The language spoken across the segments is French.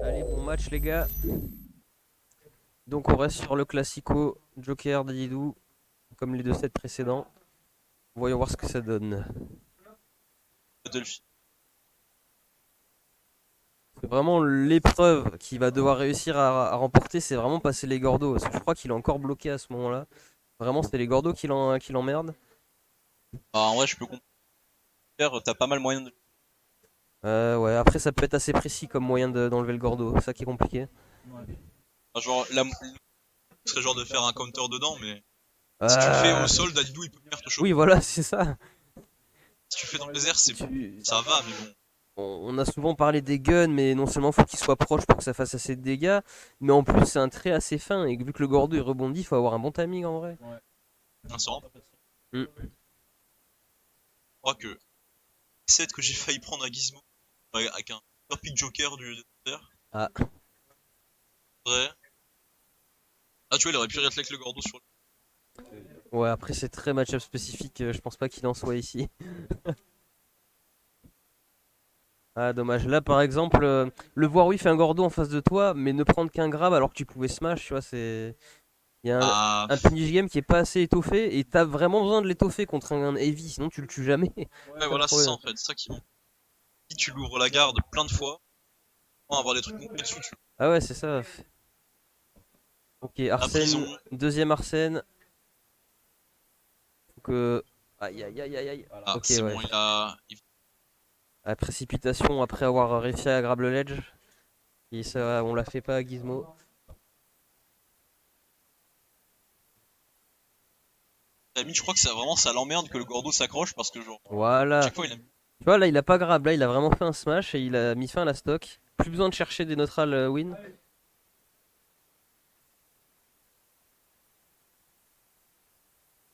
Allez, bon match les gars. Donc on reste sur le classico Joker Didou, comme les deux sets précédents. Voyons voir ce que ça donne. Delphi. C'est vraiment l'épreuve qu'il va devoir réussir à remporter, c'est vraiment passer les Gordos. Parce que je crois qu'il est encore bloqué à ce moment-là. Vraiment, c'était les Gordos qui l'emmerdent. En vrai, je peux comprendre. T'as pas mal moyen de. Ouais, après ça peut être assez précis comme moyen d'enlever le Gordo. C'est ça qui est compliqué. Enfin, genre, ce serait genre de faire un counter dedans, mais si tu le fais au Euh... sol, Dadidou il peut venir te Oui, choper. voilà, c'est ça. Si tu le fais dans les airs, c'est Tu- ça va, mais bon. On a souvent parlé des guns, mais non seulement faut qu'il soit proche pour que ça fasse assez de dégâts, mais en plus c'est un trait assez fin, et vu que le Gordo il rebondit, il faut avoir un bon timing en vrai. Sincèrement, Mm. je crois que 7 que j'ai failli prendre à Gizmo, avec un super pick Joker du dessert. Ah, Ouais. Ah, tu vois, il aurait pu reflect le Gordo sur le. ouais, après c'est très match-up spécifique, je pense pas qu'il en soit ici. Ah, dommage. Là par exemple, le voir oui fait un Gordo en face de toi, mais ne prendre qu'un grab alors que tu pouvais smash, tu vois, c'est. Il y a Ah, un punish game qui est pas assez étoffé, et t'as vraiment besoin de l'étoffer contre un heavy, sinon tu le tues jamais. C'est ouais, ça le voilà, c'est ça problème. en fait. C'est ça qui manque. Si tu l'ouvres la garde plein de fois, on va avoir des trucs complets dessus, tu vois. Ah ouais, c'est ça. Ok, La prison. Arsène, deuxième Arsène. Donc, aïe aïe aïe aïe aïe. Ah, Ok, c'est ouais. bon, il a. La précipitation après avoir réussi à grab le ledge. Et ça, on l'a fait pas à Gizmo. Limite, je crois que ça vraiment ça l'emmerde que le Gordo s'accroche parce que genre Voilà. chaque fois il aime. Tu vois, là, il a pas grab. Là, il a vraiment fait un smash et il a mis fin à la stock. Plus besoin de chercher des neutrales win.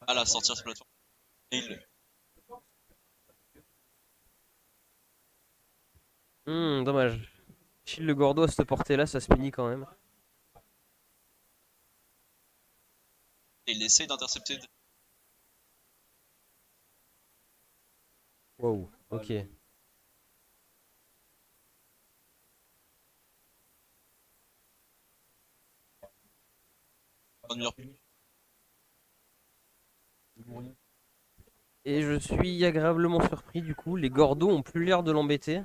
À la sortir cette plateforme. Et Dommage. Shield le Gordo à cette portée là, ça se finit quand même. il essaye d'intercepter. Wow, ok. Pas de meilleur. Et je suis agréablement surpris du coup. Les Gordos ont plus l'air de l'embêter.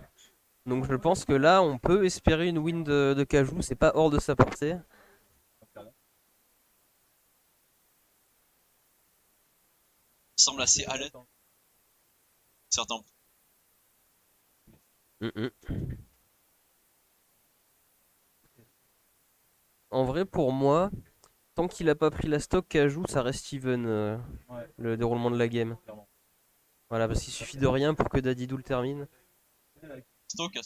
Donc je pense que là, on peut espérer une win de Kajou. C'est pas hors de sa portée. Il semble assez à l'aise. Certains. Mm, mm. En vrai, pour moi, tant qu'il a pas pris la stock Kajou, ça reste even le déroulement de la game. Voilà, parce qu'il suffit de rien pour que Dadidou le termine. Stock.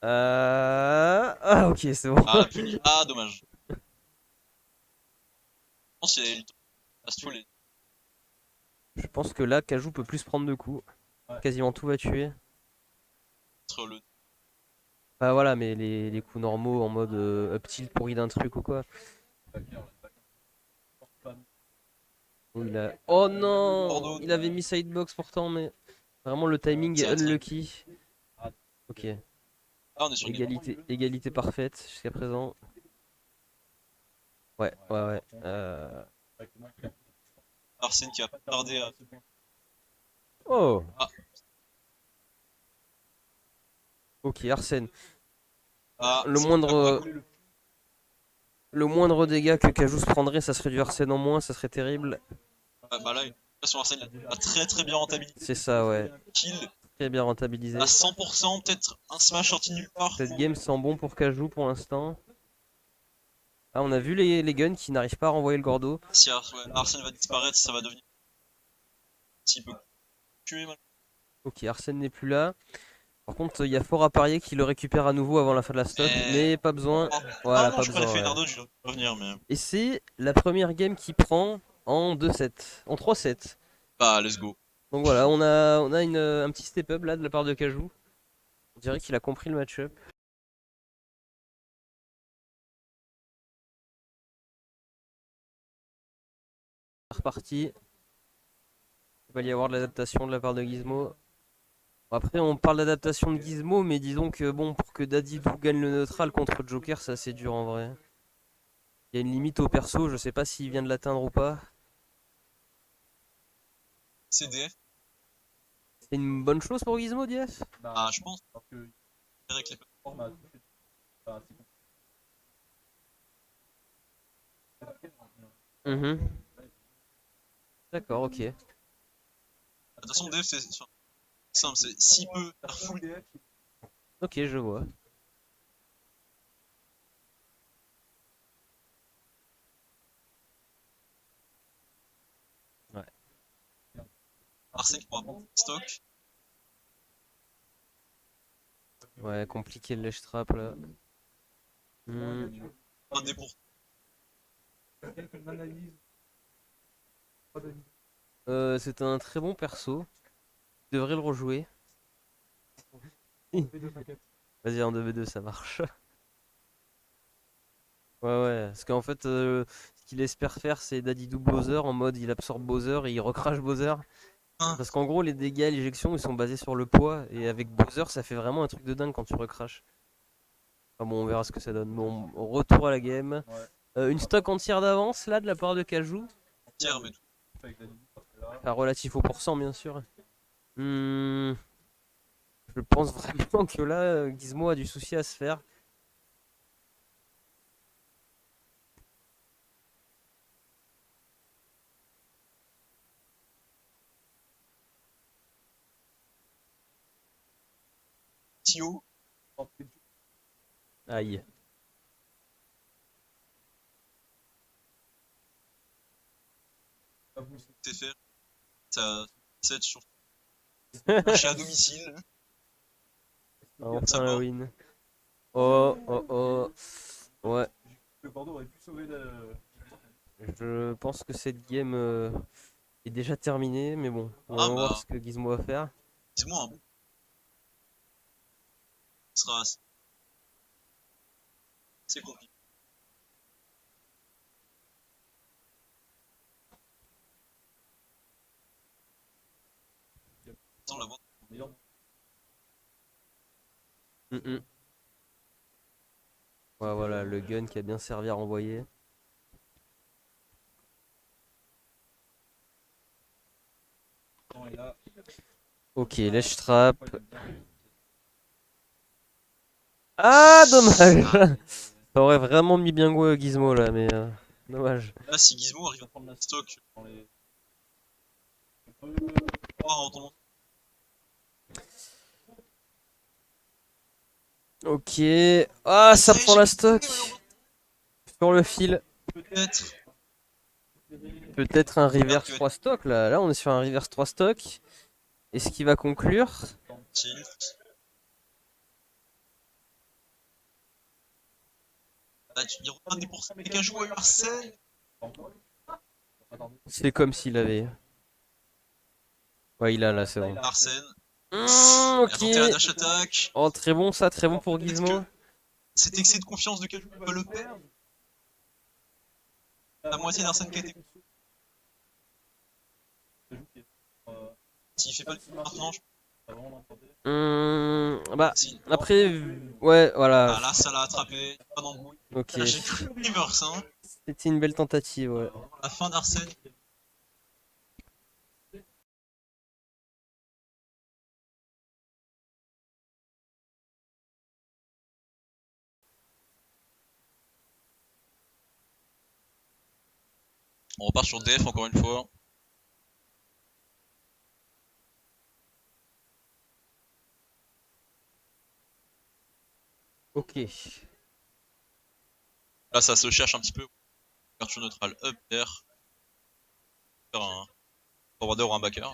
Ah, ok, c'est bon. Ah, puni. Ah, dommage. Je pense qu'il y a les. Je pense que là, Kajou peut plus se prendre de coups. Quasiment tout va tuer. Le. Bah voilà, mais les coups normaux en mode up tilt pourri d'un truc ou quoi. Oh non! Bordeaux. Il avait mis sidebox pourtant, mais vraiment le timing est Ça va très. unlucky. Ok, Ah, on est sur une game. égalité parfaite jusqu'à présent. Ouais, ouais, ouais. Arsène qui a tardé à. Oh! Ah, Ok, Arsène. ah, Le c'est un moindre, coup. le moindre dégât que Kajou se prendrait, ça serait du Arsène en moins, ça serait terrible. Ah, bah là, sur Arsène, il a très très bien rentabilisé. C'est ça, ouais. Kill Très bien à rentabilisé. 100%, peut-être un smash sorti nulle part. Cette game sent bon pour Kajou pour l'instant. Ah, on a vu les guns qui n'arrivent pas à renvoyer le Gordo. Si ouais, Arsène va disparaître, ça va devenir. S'il peut tuer, mal. Ok, Arsène n'est plus là. Par contre, il y a fort à parier qu'il le récupère à nouveau avant la fin de la stock, Mais. mais pas besoin. Ah, ah Voilà, non, pas je crois l'effet besoin, ouais. Nardo, je vais revenir, mais. Et c'est la première game qui prend en 2-7, en 3-7. Bah, let's go. Donc voilà, on a un petit step-up là de la part de Kajou. On dirait qu'il a compris le match-up. C'est reparti. Il va y avoir de l'adaptation de la part de Gizmo. Après, on parle d'adaptation de Gizmo, mais disons que bon, pour que Daddy Doo gagne le neutral contre Joker, c'est assez dur en vrai. Il y a une limite au perso, je sais pas s'il vient de l'atteindre ou pas. CDF, C'est une bonne chose pour Gizmo, Diaz? ah, je pense. Avec les Mhm. D'accord, ok. De toute façon, DF, c'est simple, c'est s'il peut faire full. Ok, je vois. Ouais, Arsène qui pourra prendre stock. ouais, compliqué le lèche trap là. Hmm. Un dé pour. C'est un très bon perso. Tu devrais le rejouer. Vas-y, en 2v2, ça marche. Ouais, ouais, parce qu'en fait, ce qu'il espère faire, c'est Daddy Bowser en mode il absorbe Bowser et il recrache Bowser. Un. Parce qu'en gros, les dégâts et l'éjection ils sont basés sur le poids. Et avec Bowser, ça fait vraiment un truc de dingue quand tu recraches. Enfin bon, on verra ce que ça donne. Bon, retour à la game. Une stock entière d'avance là de la part de Kajou. Tiers, mais tout. Enfin, relatif au pourcent, bien sûr. Hmm, je pense vraiment que là, Gizmo a du souci à se faire. Tio, Aïe. c'est faire. Ça 7 sur chez à domicile. Ça Enfin la mort. win. Oh, oh, oh. Ouais, je pense que cette game est déjà terminée, mais bon, on Ah va voir bah, ce que Gizmo va faire. dis-moi, hein, ce sera assez compliqué. Sans la vente. Mhm. Ouais, voilà, le gun qui a bien servi à renvoyer. Ok, lèche trap. Ah, dommage! Ah, Ça aurait vraiment mis bien go Gizmo là, mais dommage. là, si Gizmo arrive à prendre stock, en tombant, Ok. Ah, ça ça prend la éjecte stock malheureusement. sur le fil. Peut-être. Peut-être un Regarde reverse qui va 3 être stock là. Là, on est sur un reverse 3 stock. Et ce qui va conclure. tilt. Là, il reprend des pourcents. Mais qu'un joueur Arsène. C'est comme s'il avait. Ouais, il a là, c'est bon. Arsène. Il a Ok. tenté la dash attack. Oh, très bon ça, très bon pour Peut-être que Gizmo. cet excès de confiance de Kajou va le perdre. La moitié d'Arsène qui a été. S'il fait pas le coup maintenant, Bah, si. après, ouais, voilà. Ah là, ça l'a attrapé. Pas d'embrouille. Ok. Là, j'ai cru reverse, hein. C'était une belle tentative, ouais. La fin d'Arsène. On repart sur DF encore une fois. Ok. Là, ça se cherche un petit peu. Ouverture neutrale up, air. Faire un forwarder ou un backer.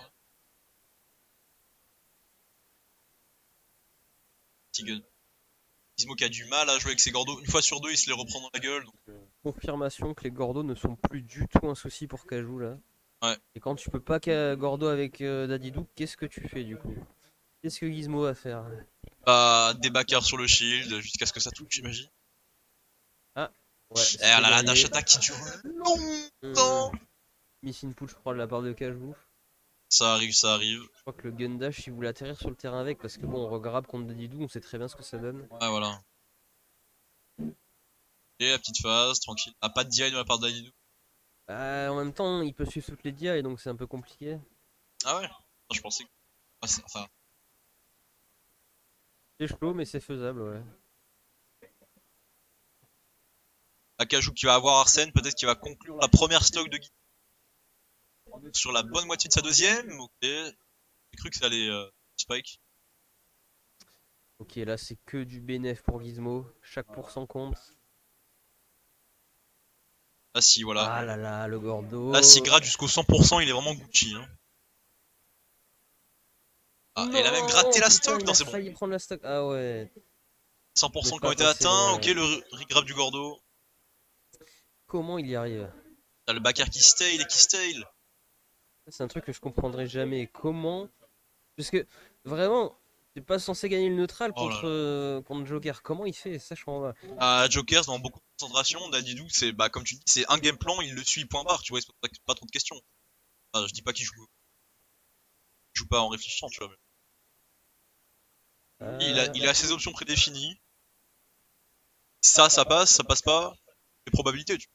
Petit gun. Gizmo qui a du mal à jouer avec ses Gordos. Une fois sur deux, il se les reprend dans la gueule. Donc, Confirmation que les Gordos ne sont plus du tout un souci pour Kajou là. ouais. Et quand tu peux pas Gordo avec Dadidou, qu'est-ce que tu fais du coup? Qu'est-ce que Gizmo va faire? Bah, des backers sur le shield jusqu'à ce que ça touche, j'imagine. Ah, ouais, Et là, c'était la dash verrouillé. attack qui dure Hum, longtemps. Missing pull, je crois, de la part de Kajou. Ça arrive, ça arrive. Je crois que le Gundash il voulait atterrir sur le terrain avec parce que bon, on regrabe contre Dadidou, on sait très bien ce que ça donne. Ouais, voilà. Et la petite phase, tranquille. Ah, pas de DI de la part d'Alidou. En même temps, il peut suivre toutes les dia et donc c'est un peu compliqué. Ah ouais? Ah, je pensais que. Ah, enfin, C'est chaud, mais c'est faisable, ouais. Akaju qui va avoir Arsène, peut-être qu'il va conclure la première stock de Guy sur la bonne moitié de sa deuxième. Ok. J'ai cru que ça allait spike. Ok, là c'est que du bénéf pour Gizmo. Chaque pourcent compte. Ah si, voilà. Ah là là, le Là, s'il Gordo. gratte jusqu'au 100%, il est vraiment Gucci. Hein. Ah, et il a même gratté Non, la putain, stock, il non, a c'est bon. failli prendre la stock. Ah ouais, il est 100% qui ont pas été passé atteints. loin Ok, là. le regrab du Gordo. Comment il y arrive? T'as le backer qui stale et qui stale. C'est un truc que je comprendrai jamais. Comment? Parce que vraiment, t'es pas censé gagner le neutral Oh là contre, là. contre Joker. Comment il fait? Ça, je comprends pas. À Jokers, dans beaucoup de concentration, Dadidou, c'est, bah, comme tu dis, c'est un game plan, il le suit point barre, tu vois, c'est pas trop de questions. Enfin, je dis pas qu'il joue pas en réfléchissant, tu vois. Il a ses options prédéfinies. Ça passe, ça passe pas. Les probabilités, tu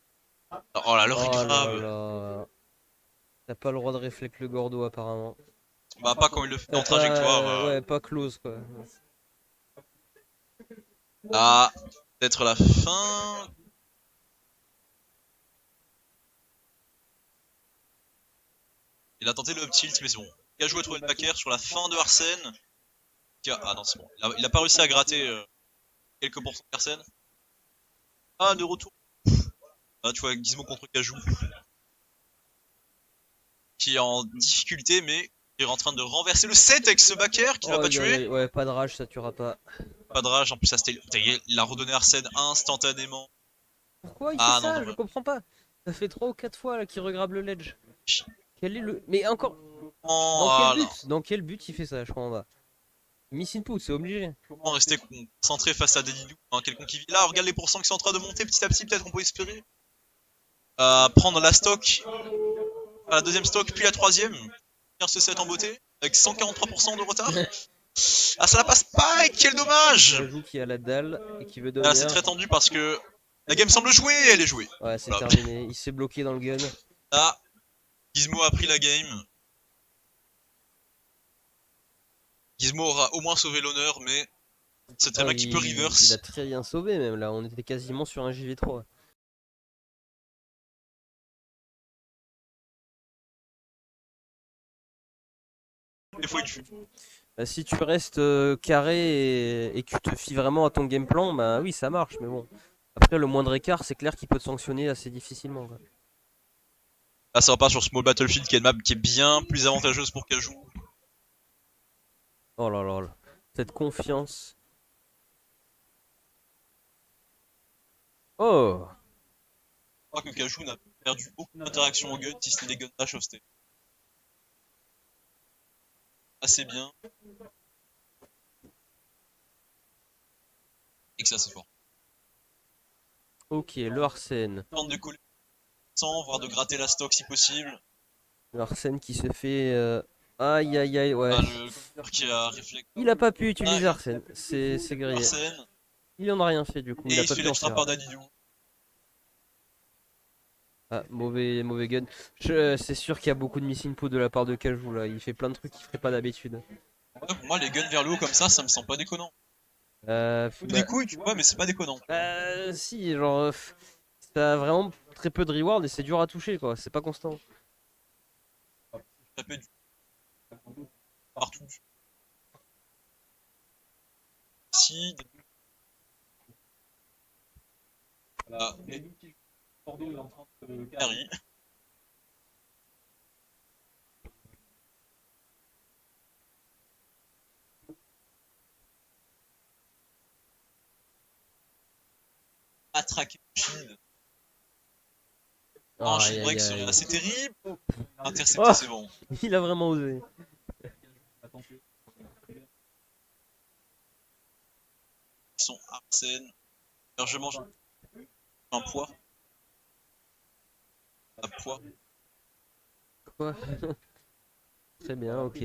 vois. Oh là, le Oh là grave. là. T'as pas le droit de réfléchir le Gordo apparemment. Bah, pas quand il le fait en trajectoire. Ouais, pas close quoi. Ah, peut-être la fin. Il a tenté le up tilt, mais c'est bon. Il a joué à trouver le backer sur la fin de Arsène. Ah non, c'est bon. Il a pas réussi à gratter quelques pourcents d'Arsène. Ah, de retour. Ah, tu vois, Gizmo contre Kajou, qui est en difficulté, mais qui est en train de renverser le set avec ce backer qui ne va Oh, pas tuer. ouais, pas de rage, ça tuera pas. Pas de rage, en plus, il a redonné Arsène instantanément. Pourquoi il fait Ah non, ça? Je dommage. comprends pas. Ça fait 3 ou 4 fois là qu'il regrabe le ledge. Quel est le. Mais encore. Comment, Dans quel ah, non. but? Dans quel but il fait ça? Je comprends pas. Miss input, c'est obligé. Comment rester concentré face à Dedidou, hein, quelqu'un qui vit là, regarde les pourcents qui sont en train de monter petit à petit, peut-être qu'on peut espérer. Prendre la stock, la deuxième stock, puis la troisième. Finir ce set en beauté, avec 143% de retard. Ah, ça la passe pas, et quel dommage! Kajou qui a la dalle et qui veut Ah, c'est donner. très tendu parce que la game semble jouer, elle est jouée. Ouais, c'est Voilà. terminé. Il s'est bloqué dans le gun. Là, Gizmo a pris la game. Gizmo aura au moins sauvé l'honneur, mais c'est très Oh, mal qu'il peut il a reverse. très bien sauvé même là. On était quasiment sur un JV3. Des fois, il fait. Bah, si tu restes carré et que tu te fies vraiment à ton game plan, bah oui, ça marche. Mais bon. Après, le moindre écart, c'est clair qu'il peut te sanctionner assez difficilement, quoi. Là, ça repart sur Small Battlefield, qui est une map qui est bien plus avantageuse pour Kajou. Oh là là là. Cette confiance. Oh! Je crois que Kajou n'a perdu aucune interaction au gun, si ce n'est les gun dash of stay. Assez bien, et que ça c'est fort. Ok, le Arsène. Tente de coller 100, voire de gratter la stock si possible. Le Arsène qui se fait. Aïe aïe aïe, ouais. Ah, le gunner qui a réfléchi. Il a pas pu Ah, utiliser Arsène. C'est grillé. Arsène. Il en a rien fait du coup. Il Et a il se pas fait pu en l'extra faire. par Dadidou. Ah, mauvais gun. C'est sûr qu'il y a beaucoup de missing put de la part de Kajou là. Il fait plein de trucs qu'il ferait pas d'habitude. Ouais, pour moi, les guns vers le haut comme ça me semble pas déconnant. Des Bah, couilles, tu vois, mais c'est pas déconnant. si, genre. Ça a vraiment très peu de reward et c'est dur à toucher quoi. C'est pas constant. Taper du partout. Si, là, carry. Attraquer le shield. Un Aïe shield aïe break serait aïe. assez terrible. Intercepté, Oh! c'est bon. Il a vraiment osé. Ils sont Arsène. Alors je mange un poids. Un poids. Quoi? Très bien, ok.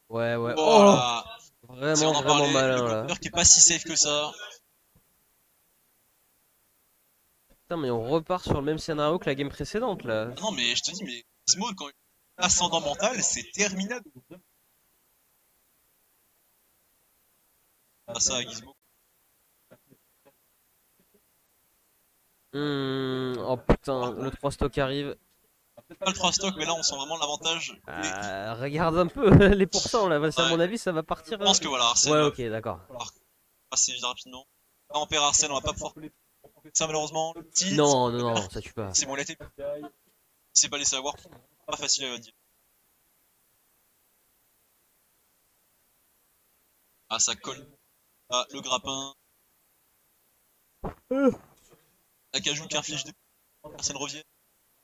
Ouais, ouais. Oh! Voilà. Si on Vraiment, en vraiment parlait, le malin là. Gopher qui est pas si safe que ça. Putain, mais on repart sur le même scénario que la game précédente là. Ah non, mais je te dis, mais Gizmo, quand il a ascendant mental, c'est terminado. Ah, ça, Gizmo. Oh putain, le 3 stock arrive. Pas le 3 stock, mais là, on sent vraiment l'avantage. Et Regarde un peu les pourcents là, parce qu'à ouais, mon avis ça va partir. je pense que voilà, Arsène Ouais, va ok, d'accord. passer vite rapidement. Là, on perd Arsène, on va pas pouvoir. Ça, malheureusement, le tilt, Non, non, non, ça tue pas. c'est bon, il a été. Il s'est pas laissé avoir. Pas facile à dire. Ah, ça colle. Ah, le grappin. Acajou qui inflige des. Arsène revient.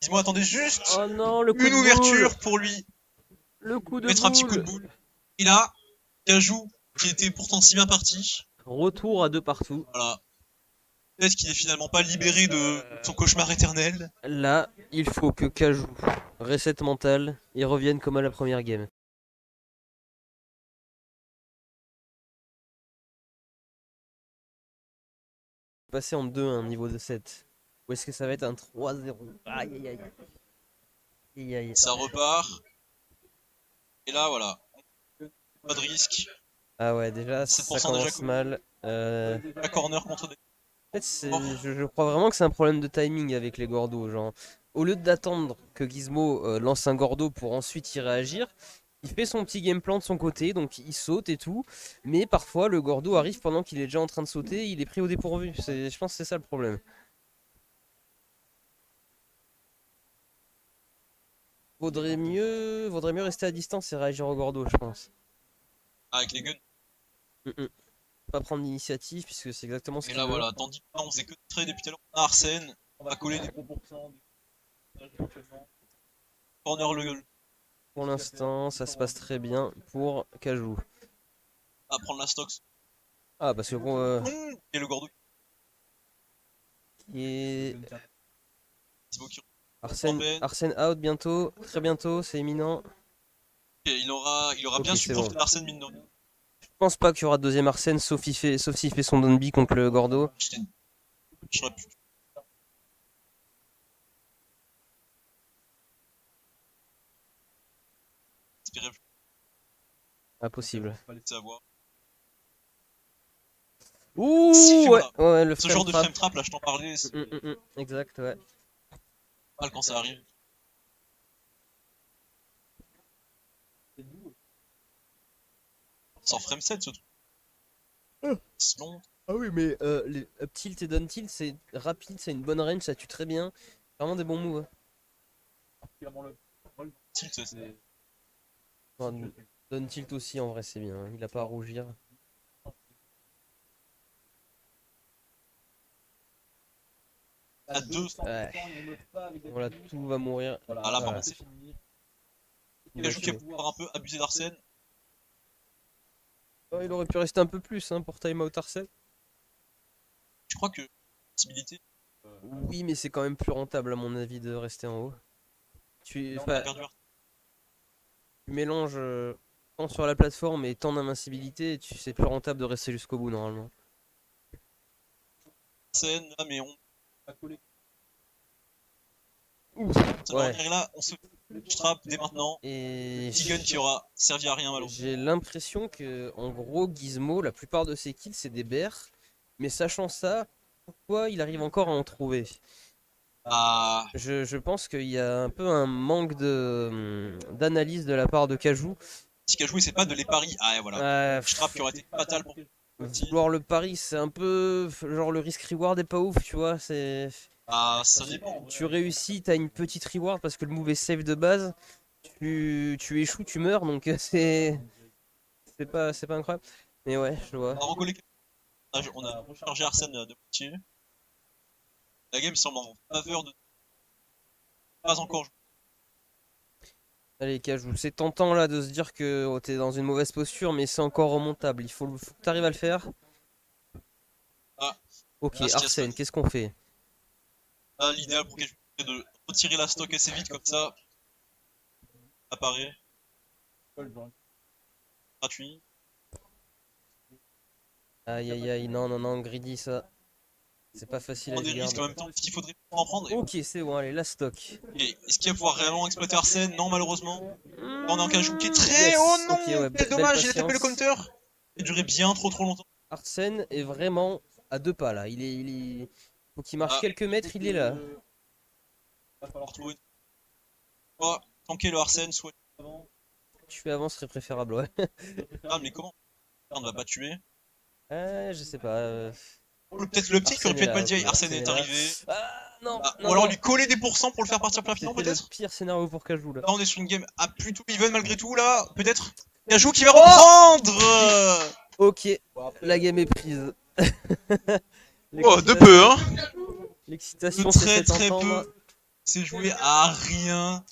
Dis-moi, attendez juste Oh non, le coup une de boule! ouverture pour lui Le coup de mettre un petit coup de boule! boule. Et là, Cajou, qui était pourtant si bien parti, Retour à deux partout. voilà. Peut-être qu'il est finalement pas libéré de son cauchemar éternel. Là, il faut que Kajou, reset mental, et revienne comme à la première game. Passer en 2-1 niveau de 7. Ou est-ce que ça va être un 3-0? Aïe aïe aïe. Aïe aïe. Ça repart. Et là, voilà. Pas de risque. Ah ouais, déjà, ça 7% déjà. commence mal. La corner contre des. En fait, Oh, je crois vraiment que c'est un problème de timing avec les Gordos. Genre, au lieu d'attendre que Gizmo lance un Gordo pour ensuite y réagir, il fait son petit game plan de son côté, donc il saute et tout. Mais parfois, le Gordo arrive pendant qu'il est déjà en train de sauter, il est pris au dépourvu. Je pense que c'est ça le problème. Vaudrait mieux rester à distance et réagir au Gordo, je pense. avec les guns. Mm, mm. Pas prendre l'initiative, puisque c'est exactement ce Et qu'il là, veut. voilà. Tandis que là, on faisait que de trade depuis tout à l'heure. Arsène. On va coller des corner le gueule. Pour l'instant, ça se passe très bien pour Kajou. À prendre la stocks. Ah, parce que bon, Et le gordo. et Gizmo qui Arsène, ramène. Arsène out bientôt, très bientôt, c'est imminent. Et il aura Ok, bien c'est bon. supporté Arsène mine de rien. Je pense pas qu'il y aura de deuxième Arsène, sauf s'il fait son Donby contre le Gordo. Je serais plus. Espérer Impossible. laisser avoir. Si, Ouh, ouais, voilà. ouais, le Ce frame genre de trap. frame trap, là, je t'en parlais, c'est Exact, ouais. mal quand ça arrive. Sans frame set, ce truc. C'est long. Ah oui, mais les up tilt et down tilt, c'est rapide, c'est une bonne range, ça tue très bien. Vraiment des bons moves. Tilt, c'est. Enfin, down tilt aussi, en vrai, c'est bien. Il a pas à rougir. À deux. Ouais. Voilà, tout va mourir. Ah là, par Voilà. contre, c'est fini. Il Il a va joué qui va tuer. pouvoir un peu abuser d'Arsène. Oh, il aurait pu rester un peu plus hein, pour time out Arsène. Je crois que. Possibilité. Oui, mais c'est quand même plus rentable à mon avis de rester en haut. On a Enfin, perdu tu mélanges temps sur la plateforme et temps d'invincibilité, et c'est plus rentable de rester jusqu'au bout normalement. Arsène, là, mais on. Ouf. Ça doit Ouais. revenir là, on se trap dès maintenant. Et Petit gun qui aura servi à rien, malheureusement. j'ai l'impression que, en gros, Gizmo, la plupart de ses kills, c'est des bears. Mais sachant ça, pourquoi il arrive encore à en trouver? Ah. Je pense qu'il y a un peu un manque d'analyse de la part de Kajou. Ce qu'il a joué, c'est pas de les paris. Ah, et voilà. Euh, Je trap qui aurait été fatal pour. Vouloir le pari, c'est un peu. Genre, le risk reward est pas ouf, tu vois. C'est. Ah, ça dépend. Tu réussis, t'as une petite reward parce que le move est safe de base. Tu échoues, tu meurs, donc c'est pas incroyable. Mais ouais, je vois. On a recollé. On a rechargé Arsène de moitié. La game semble en faveur de. Pas encore joué. Allez, Kajou, c'est tentant là de se dire que oh, t'es dans une mauvaise posture, mais c'est encore remontable. Faut que t'arrives à le faire. Ah, Ok, Là, ce qui a Arsène, qu'est-ce qu'on fait? Là, l'idéal pour Cage c'est de retirer la stock assez vite, comme ça, apparaît gratuit. Aïe aïe aïe, non, non, non, greedy ça. C'est pas facile à Prendre des risques en garder. même temps, ce qu'il faudrait en prendre. Ok, c'est bon, allez, la stock. Et est-ce qu'il va pouvoir réellement exploiter Arsène? Non, malheureusement. Là, on a un Kaju qui est très. Yes, Oh ok, non! ouais, Quel belle dommage, il a tapé le patience. counter! Il a duré bien trop longtemps. Arsène est vraiment à 2 pas là. Faut qu'il marche Ah, quelques mètres, il est là. va falloir trouver une fois, tanker le Arsène, soit. Tuer avant serait préférable, ouais. Ah, mais comment? On ne va pas tuer. Je sais pas. Peut-être le petit qui aurait Arsène pu est être là, mal ok, dit. Arsène Arsène est est là. arrivé. Ah, non, Ah, ou non, alors non. lui coller des pourcents pour le faire partir plein final, C'était le peut-être? pire scénario pour Kajou là. Là, on est sur une game à plutôt even malgré tout, là. Peut-être. Kaju qui va reprendre! Ok, la game est prise. Oh, de peu, hein! De L'excitation s'est très fait très entendre. peu. C'est joué à rien.